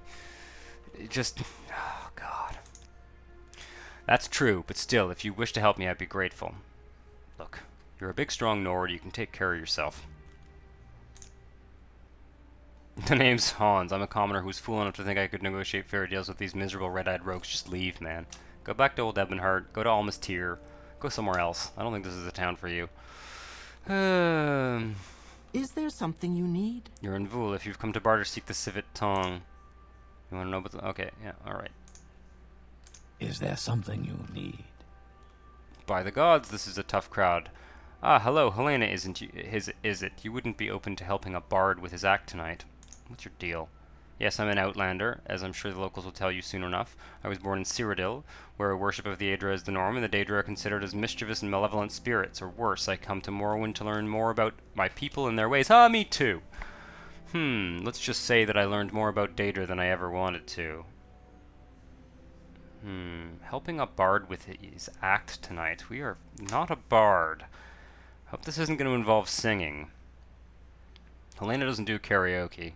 just. Oh God. That's true, but still, if you wish to help me, I'd be grateful. Look, you're a big, strong Nord. You can take care of yourself. The name's Hans. I'm a commoner who's fool enough to think I could negotiate fair deals with these miserable red-eyed rogues. Just leave, man. Go back to Old Ebonheart. Go to Almastir. Go somewhere else. I don't think this is the town for you. Is there something you need? You're in Vhul. If you've come to barter, seek the civet tong. You want to know about the... Okay, yeah, alright. Is there something you need? By the gods, this is a tough crowd. Ah, hello, Hlena, is it? You wouldn't be open to helping a bard with his act tonight. What's your deal? Yes, I'm an outlander, as I'm sure the locals will tell you soon enough. I was born in Cyrodiil, where worship of the Daedra is the norm, and the Daedra are considered as mischievous and malevolent spirits, or worse. I come to Morrowind to learn more about my people and their ways. Ah, me too! Let's just say that I learned more about Daedra than I ever wanted to. Helping a bard with his act tonight. We are not a bard. Hope this isn't going to involve singing. Hlena doesn't do karaoke.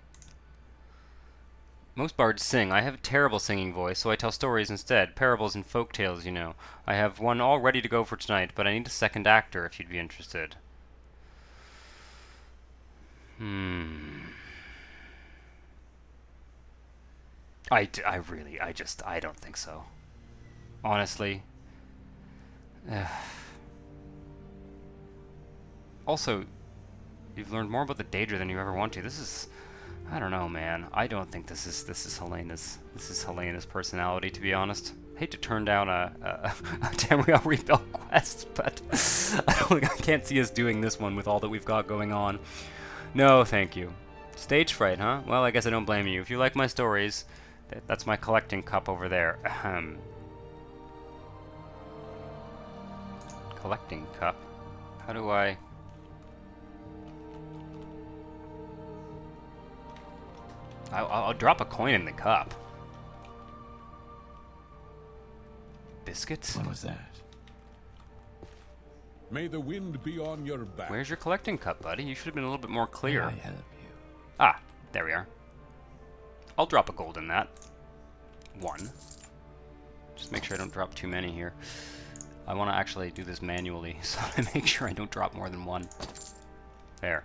Most bards sing. I have a terrible singing voice, so I tell stories instead. Parables and folk tales, you know. I have one all ready to go for tonight, but I need a second actor if you'd be interested. I don't think so. Honestly. Also, you've learned more about the Daedra than you ever want to. This is... I don't know, man. I don't think this is Helena's personality, to be honest. I hate to turn down a Tamriel Rebuilt quest, but I can't see us doing this one with all that we've got going on. No, thank you. Stage fright, huh? Well, I guess I don't blame you. If you like my stories, that's my collecting cup over there. Ahem. Collecting cup? How do I... I'll drop a coin in the cup. Biscuits? What was that? May the wind be on your back. Where's your collecting cup, buddy? You should have been a little bit more clear. May I help you? Ah, there we are. I'll drop a gold in that. 1. Just make sure I don't drop too many here. I want to actually do this manually, so I make sure I don't drop more than 1. There.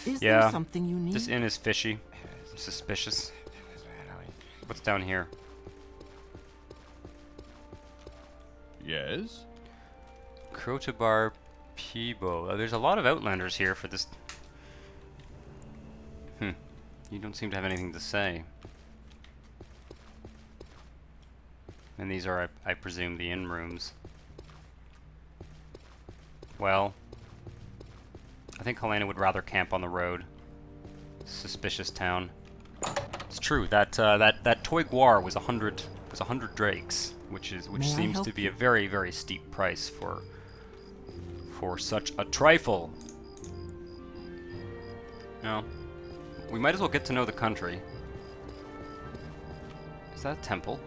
Is there something you need? This inn is fishy. Suspicious. What's down here? Yes? Krotabar Peebo. There's a lot of outlanders here for this. You don't seem to have anything to say. And these are, I presume, the inn rooms. Well, I think Hlena would rather camp on the road. Suspicious town. It's true that that toy Guar was 100 drakes, which May I seems help to be you? a very, very steep price for such a trifle. No. We might as well get to know the country. Is that a temple?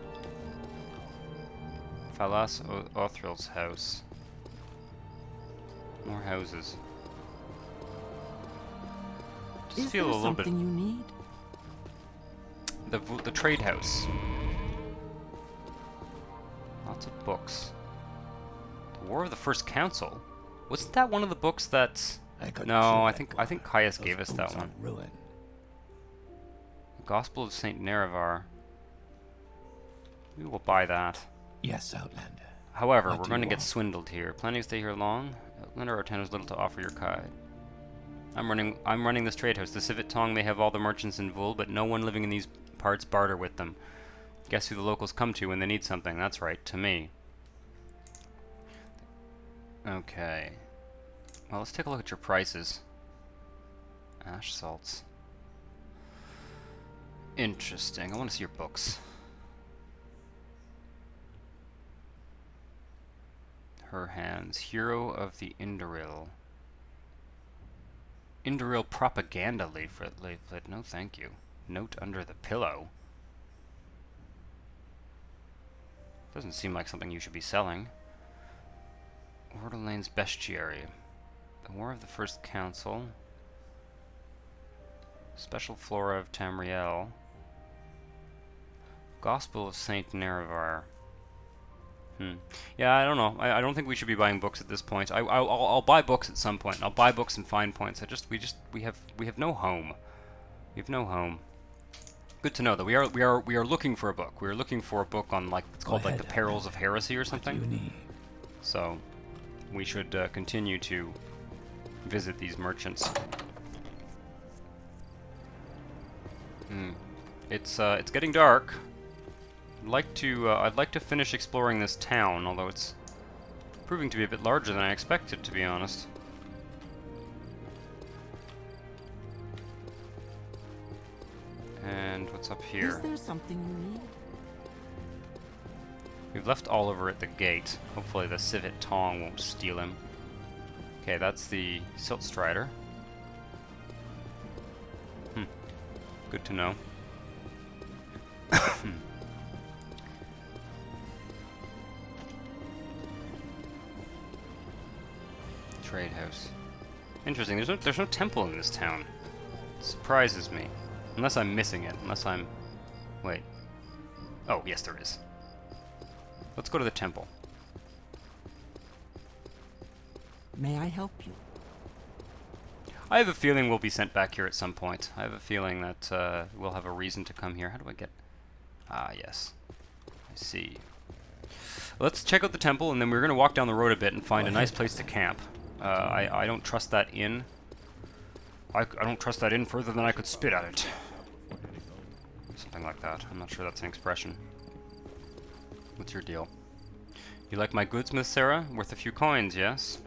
Falas Othril's house. More houses. Just Is feel there a little bit. something you need? The trade house. Lots of books. The War of the First Council. Wasn't that one of the books that? could No, chew I that think Guar. Caius Those gave us that boots one. are ruin. Gospel of Saint Nerevar. We will buy that. Yes, Outlander. However, What we're do going to you get want? swindled here. Planning to stay here long? Outlander Artan has little to offer your kind. I'm running this trade house. The Civet Tong may have all the merchants in Vhul, but no one living in these parts barter with them. Guess who the locals come to when they need something? That's right, to me. Okay. Well, let's take a look at your prices. Ash salts. Interesting. I want to see your books. Her hands. Hero of the Indoril. Indoril propaganda leaflet. No, thank you. Note under the pillow. Doesn't seem like something you should be selling. Orderlane's Bestiary. The War of the First Council. Special Flora of Tamriel. Gospel of Saint Nerevar. Yeah, I don't know. I don't think we should be buying books at this point. I'll buy books at some point. I'll buy books and find points. We have no home. We have no home. Good to know that we are looking for a book. We are looking for a book on it's Go called like ahead, the Perils of Outlander. Heresy or What do something. you need? So we should continue to visit these merchants. It's getting dark. I'd like to finish exploring this town, although it's proving to be a bit larger than I expected, to be honest. And what's up Is here? there something you need? We've left Oliver at the gate. Hopefully the Civet Tong won't steal him. Okay, that's the Silt Strider. Good to know. Trade house. Interesting. There's no temple in this town. It surprises me. Unless I'm missing it. Unless I'm... Wait. Oh, yes there is. Let's go to the temple. May I help you? I have a feeling we'll be sent back here at some point. I have a feeling that we'll have a reason to come here. How do I get... Ah, yes. I see. Let's check out the temple, and then we're going to walk down the road a bit and find a nice place to camp. I don't trust that inn. I don't trust that inn further than I could spit at it. Something like that. I'm not sure that's an expression. What's your deal? You like my goods, Miss Sarah? Worth a few coins, yes?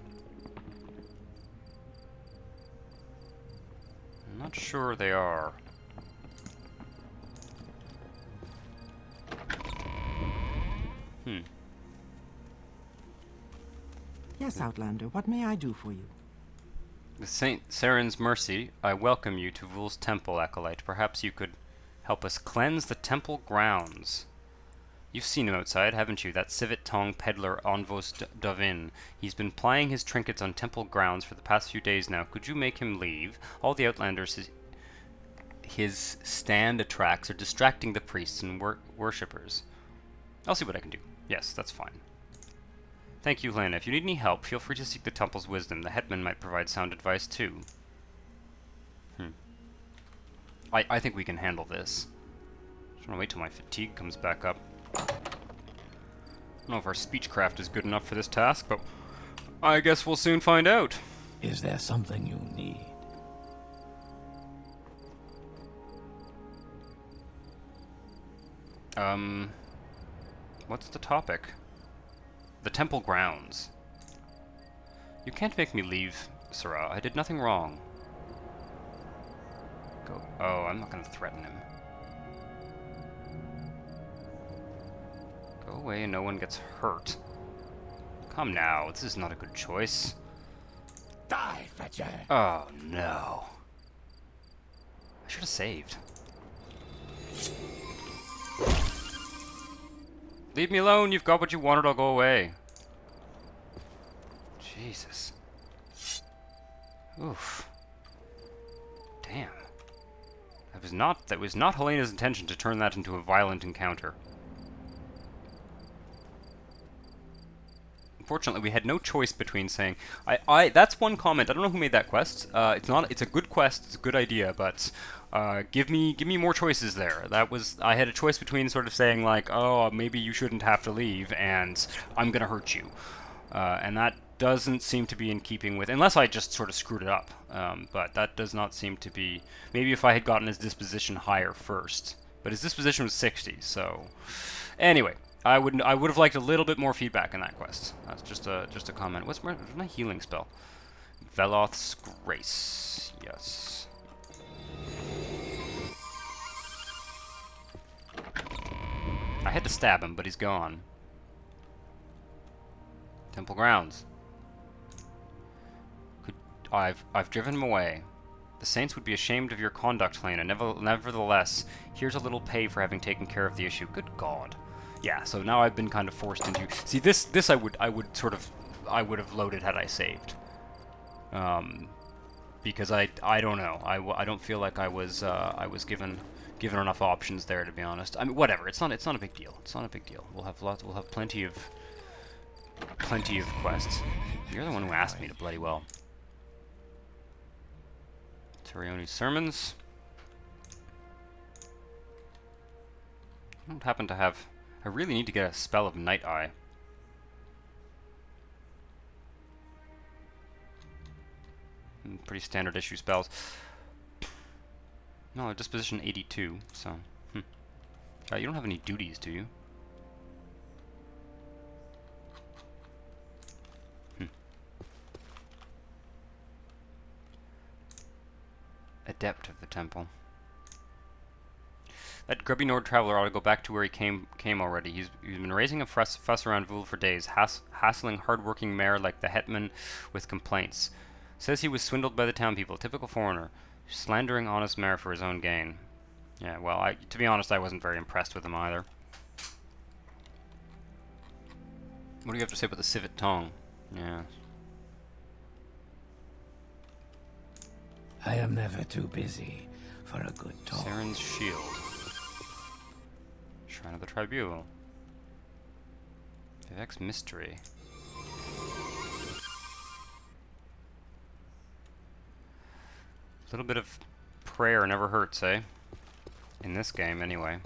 I'm not sure they are. Yes, Outlander, what may I do for you? With Saint Saren's mercy, I welcome you to Vhul's temple, Acolyte. Perhaps you could help us cleanse the temple grounds. You've seen him outside, haven't you? That Civet Tong peddler Onvos Davin. He's been plying his trinkets on temple grounds for the past few days now. Could you make him leave? All the Outlanders his stand attracts are distracting the priests and worshippers. I'll see what I can do. Yes, that's fine. Thank you, Hlena. If you need any help, feel free to seek the temple's wisdom. The hetman might provide sound advice, too. I think we can handle this. Just want to wait till my fatigue comes back up. I don't know if our speechcraft is good enough for this task, but I guess we'll soon find out. Is there something you need? What's the topic? The temple grounds. You can't make me leave, Sarah. I did nothing wrong. Go. Oh, I'm not going to threaten him. Go away and no one gets hurt. Come now, this is not a good choice. Die, fetcher! Oh, no. I should have saved. Leave me alone, you've got what you wanted, I'll go away. Jesus. Oof. Damn. That was not Helena's intention to turn that into a violent encounter. Unfortunately, we had no choice between saying that's one comment. I don't know who made that quest. It's a good quest, it's a good idea, but give me more choices there. I had a choice between sort of saying like, oh, maybe you shouldn't have to leave, and I'm gonna hurt you. And that doesn't seem to be in keeping with, unless I just sort of screwed it up. But that does not seem to be. Maybe if I had gotten his disposition higher first, but his disposition was 60. So, anyway, I would have liked a little bit more feedback in that quest. That's just a comment. What's my healing spell? Veloth's Grace. Yes. I had to stab him, but he's gone. Temple grounds. I've driven him away. The saints would be ashamed of your conduct, Hlena. Nevertheless, here's a little pay for having taken care of the issue. Good God. Yeah. So now I've been kind of forced into. See, this I would have loaded had I saved. Because I don't know. I don't feel like I was given enough options there, to be honest. I mean, whatever. It's not a big deal. It's not a big deal. We'll have plenty of quests. You're the one who asked me to bloody well. Torioni's sermons. I don't happen to have. I really need to get a spell of Night Eye. Pretty standard issue spells. No, disposition 82. So, you don't have any duties, do you? Adept of the temple. That grubby Nord traveler ought to go back to where he came already. He's been raising a fuss around Vhul for days, hassling hard-working mayor like the hetman with complaints. Says he was swindled by the town people, typical foreigner, slandering honest mayor for his own gain. Yeah, well, to be honest, I wasn't very impressed with him either. What do you have to say about the civet tongue? Yeah. I am never too busy for a good talk. Saren's shield. Shrine of the Tribunal. Vivek's mystery. A little bit of prayer never hurts, eh? In this game, anyway.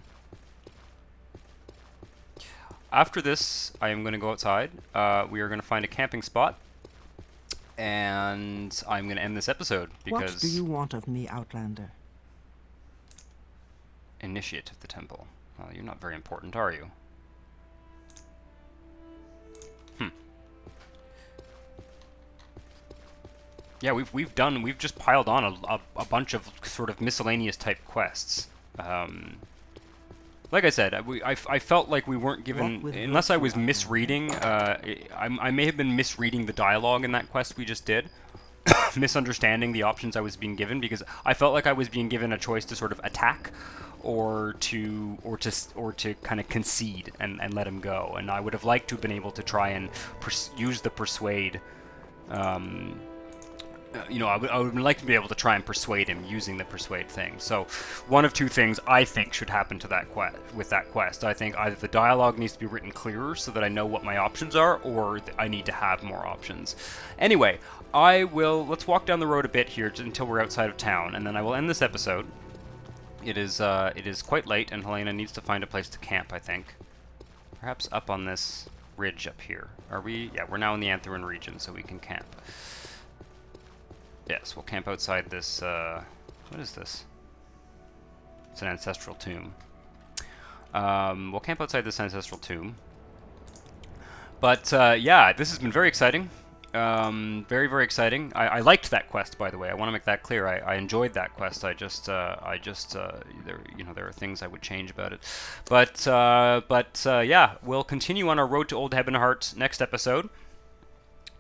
After this, I am going to go outside. We are going to find a camping spot. And I'm going to end this episode because... What do you want of me, Outlander? Initiate of the temple. Well, you're not very important, are you? Yeah, we've just piled on a bunch of sort of miscellaneous type quests. Like I said, I felt like we weren't given, unless I was misreading, I may have been misreading the dialogue in that quest we just did, misunderstanding the options I was being given, because I felt like I was being given a choice to sort of attack, or to kind of concede and let him go, and I would have liked to have been able to try and use the persuade. I would like to be able to try and persuade him using the persuade thing. So, one of two things I think should happen to that with that quest. I think either the dialogue needs to be written clearer so that I know what my options are, or I need to have more options. Anyway, let's walk down the road a bit here until we're outside of town, and then I will end this episode. It is quite late, and Hlena needs to find a place to camp, I think. Perhaps up on this ridge up here. Are we? Yeah, we're now in the Aanthirin region, so we can camp. Yes, we'll camp outside this, what is this? It's an ancestral tomb. We'll camp outside this ancestral tomb. But, yeah, this has been very exciting. Very, very exciting. I liked that quest, by the way. I want to make that clear. I enjoyed that quest. there there are things I would change about it. But yeah, we'll continue on our road to Old Ebonheart next episode,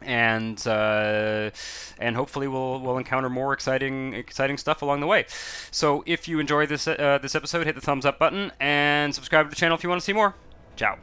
and hopefully we'll encounter more exciting stuff along the way. So if you enjoyed this episode, hit the thumbs up button and subscribe to the channel if you want to see more. Ciao.